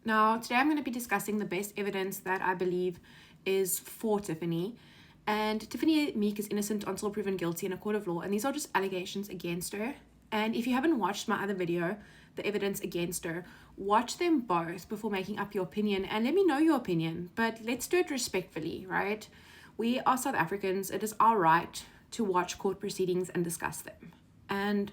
Now, today I'm going to be discussing the best evidence that I believe is for Tiffany. And Tiffany Meek is innocent until proven guilty in a court of law. And these are just allegations against her. And if you haven't watched my other video, the evidence against her, watch them both before making up your opinion. And let me know your opinion. But let's do it respectfully, right? We are South Africans. It is our right to watch court proceedings and discuss them. And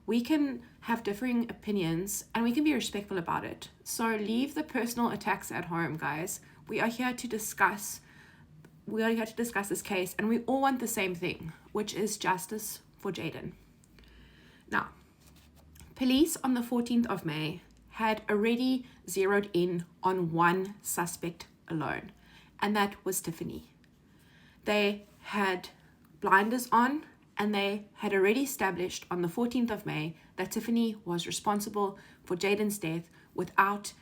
we can have differing opinions and we can be respectful about it. So leave the personal attacks at home, guys. We are here to discuss this case, and we all want the same thing, which is justice for Jayden. Now, police on the 14th of May had already zeroed in on one suspect alone, and that was Tiffany. They had blinders on, and they had already established on the 14th of May that Tiffany was responsible for Jayden's death without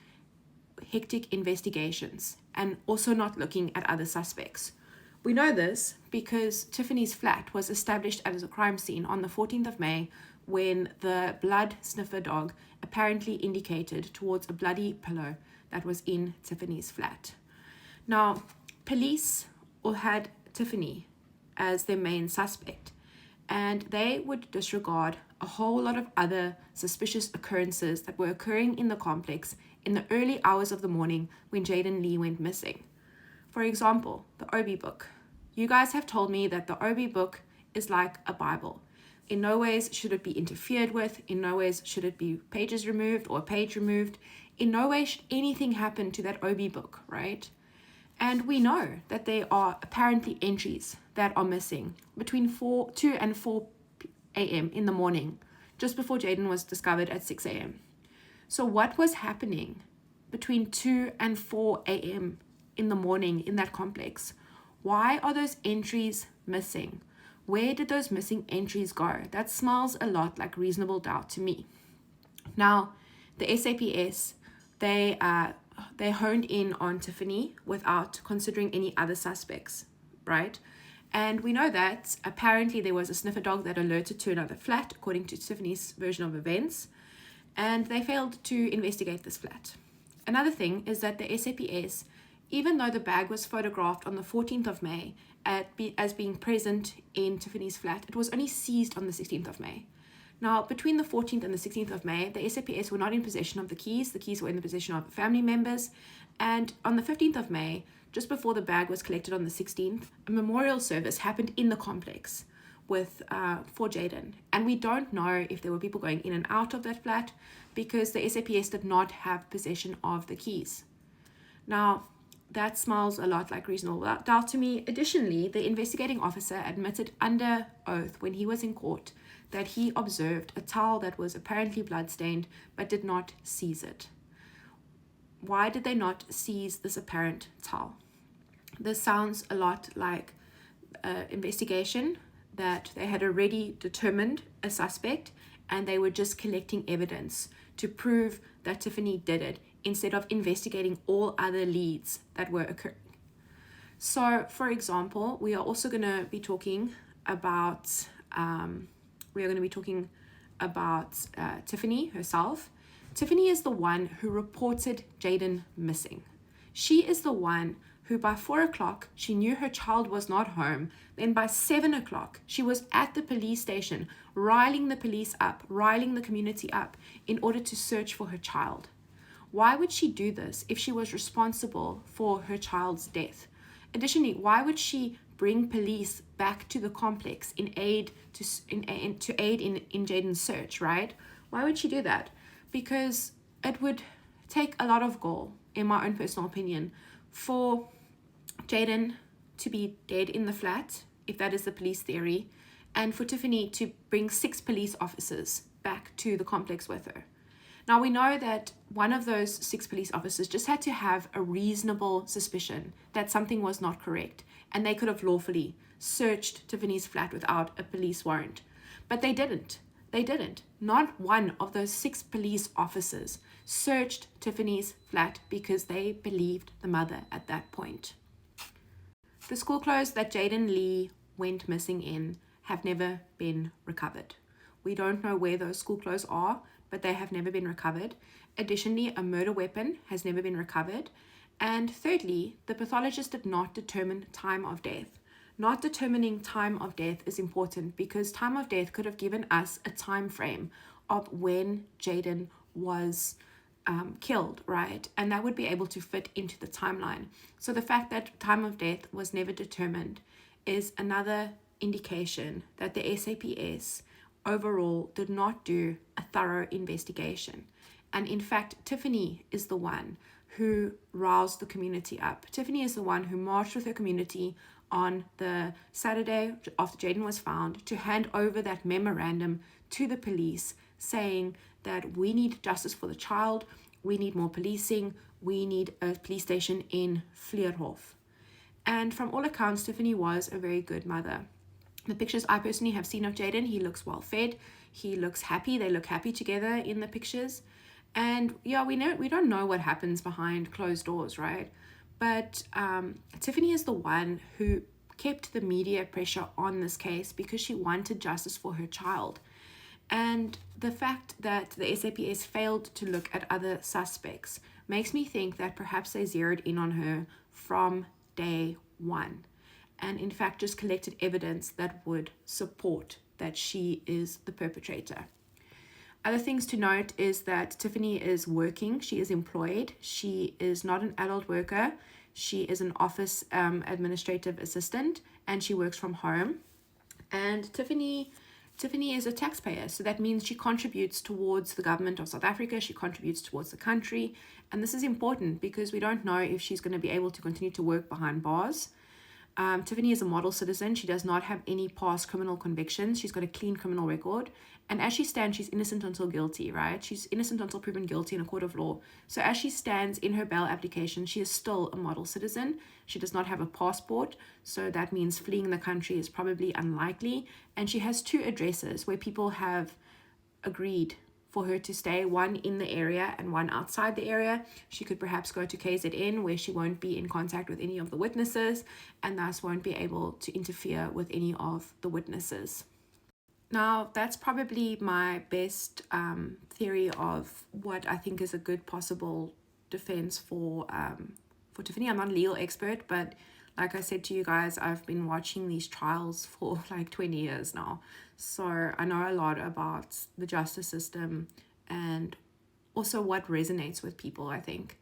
hectic investigations and also not looking at other suspects. We know this because Tiffany's flat was established as a crime scene on the 14th of May when the blood sniffer dog apparently indicated towards a bloody pillow that was in Tiffany's flat. Now, police all had Tiffany as their main suspect, and they would disregard a whole lot of other suspicious occurrences that were occurring in the complex in the early hours of the morning when Jayden-Lee went missing. For example, the OB book. You guys have told me that the OB book is like a Bible. In no ways should it be interfered with. In no ways should it be pages removed or a page removed. In no way should anything happen to that OB book, right? And we know that there are apparently entries that are missing between 2 and 4 a.m. in the morning, just before Jayden was discovered at 6 a.m. So what was happening between 2 and 4 a.m. in the morning in that complex? Why are those entries missing? Where did those missing entries go? That smells a lot like reasonable doubt to me. Now, the SAPS, they honed in on Tiffany without considering any other suspects, right? And we know that apparently there was a sniffer dog that alerted to another flat, according to Tiffany's version of events, and they failed to investigate this flat. Another thing is that the SAPS, even though the bag was photographed on the 14th of May as being present in Tiffany's flat, it was only seized on the 16th of May. Now, between the 14th and the 16th of May, the SAPS were not in possession of the keys. The keys were in the possession of family members. And on the 15th of May, just before the bag was collected on the 16th, a memorial service happened in the complex for Jayden. And we don't know if there were people going in and out of that flat because the SAPS did not have possession of the keys. Now, that smells a lot like reasonable doubt to me. Additionally, the investigating officer admitted under oath when he was in court that he observed a towel that was apparently bloodstained but did not seize it. Why did they not seize this apparent towel? This sounds a lot like an investigation that they had already determined a suspect and they were just collecting evidence to prove that Tiffany did it instead of investigating all other leads that were occurring. So, for example, we are also going to be talking about Tiffany herself. Tiffany is the one who reported Jayden missing. She is the one who by 4 o'clock, she knew her child was not home. Then by 7 o'clock, she was at the police station, riling the police up, riling the community up in order to search for her child. Why would she do this if she was responsible for her child's death? Additionally, why would she bring police back to the complex in aid in Jayden's search, right? Why would she do that? Because it would take a lot of gall, in my own personal opinion, for Jayden to be dead in the flat, if that is the police theory, and for Tiffany to bring 6 police officers back to the complex with her. Now, we know that one of those 6 police officers just had to have a reasonable suspicion that something was not correct, and they could have lawfully searched Tiffany's flat without a police warrant. But they didn't. Not one of those 6 police officers searched Tiffany's flat because they believed the mother at that point. The school clothes that Jayden-Lee went missing in have never been recovered. We don't know where those school clothes are, but they have never been recovered. Additionally, a murder weapon has never been recovered. And thirdly, the pathologist did not determine time of death. Not determining time of death is important because time of death could have given us a time frame of when Jayden was killed, right? And that would be able to fit into the timeline. So the fact that time of death was never determined is another indication that the SAPS overall did not do a thorough investigation. And in fact, Tiffany is the one who roused the community up. Tiffany is the one who marched with her community on the Saturday after Jayden was found to hand over that memorandum to the police saying that we need justice for the child, we need more policing, we need a police station in Vleerhof. And from all accounts, Tiffany was a very good mother. The pictures I personally have seen of Jayden, he looks well fed, he looks happy, they look happy together in the pictures. And yeah, we don't know what happens behind closed doors, right? But Tiffany is the one who kept the media pressure on this case because she wanted justice for her child. And the fact that the SAPS failed to look at other suspects makes me think that perhaps they zeroed in on her from day one. And in fact, just collected evidence that would support that she is the perpetrator. Other things to note is that Tiffany is working. She is employed. She is not an adult worker. She is an office administrative assistant, and she works from home. And Tiffany is a taxpayer, so that means she contributes towards the government of South Africa. She contributes towards the country, and this is important because we don't know if she's going to be able to continue to work behind bars. Tiffany is a model citizen. She does not have any past criminal convictions. She's got a clean criminal record. And as she stands, she's innocent until guilty, right? She's innocent until proven guilty in a court of law. So as she stands in her bail application, she is still a model citizen. She does not have a passport. So that means fleeing the country is probably unlikely. And she has 2 addresses where people have agreed for her to stay, one in the area and one outside the area. She could perhaps go to KZN where she won't be in contact with any of the witnesses and thus won't be able to interfere with any of the witnesses. Now, that's probably my best theory of what I think is a good possible defense for Tiffany. I'm not a legal expert, but like I said to you guys, I've been watching these trials for like 20 years now. So I know a lot about the justice system and also what resonates with people, I think.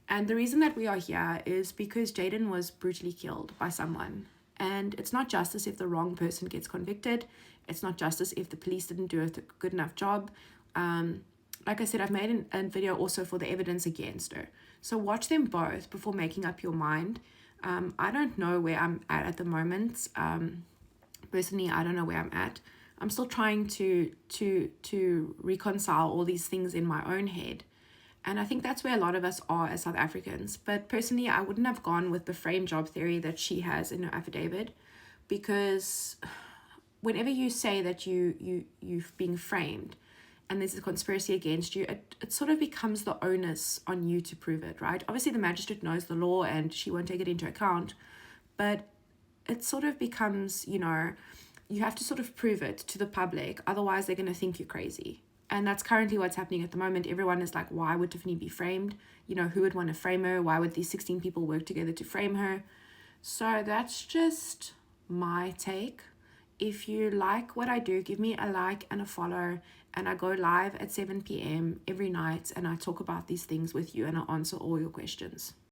And the reason that we are here is because Jayden was brutally killed by someone. And it's not justice if the wrong person gets convicted. It's not justice if the police didn't do a good enough job. Like I said, I've made a video also for the evidence against her. So watch them both before making up your mind. I don't know where I'm at the moment. Personally, I don't know where I'm at. I'm still trying to reconcile all these things in my own head. And I think that's where a lot of us are as South Africans. But personally, I wouldn't have gone with the frame job theory that she has in her affidavit, because whenever you say that you've been framed and there's a conspiracy against you, it sort of becomes the onus on you to prove it, right? Obviously, the magistrate knows the law and she won't take it into account, but it sort of becomes, you have to sort of prove it to the public. Otherwise, they're going to think you're crazy. And that's currently what's happening at the moment. Everyone is like, why would Tiffany be framed? Who would want to frame her? Why would these 16 people work together to frame her? So that's just my take. If you like what I do, give me a like and a follow. And I go live at 7 p.m. every night and I talk about these things with you and I answer all your questions.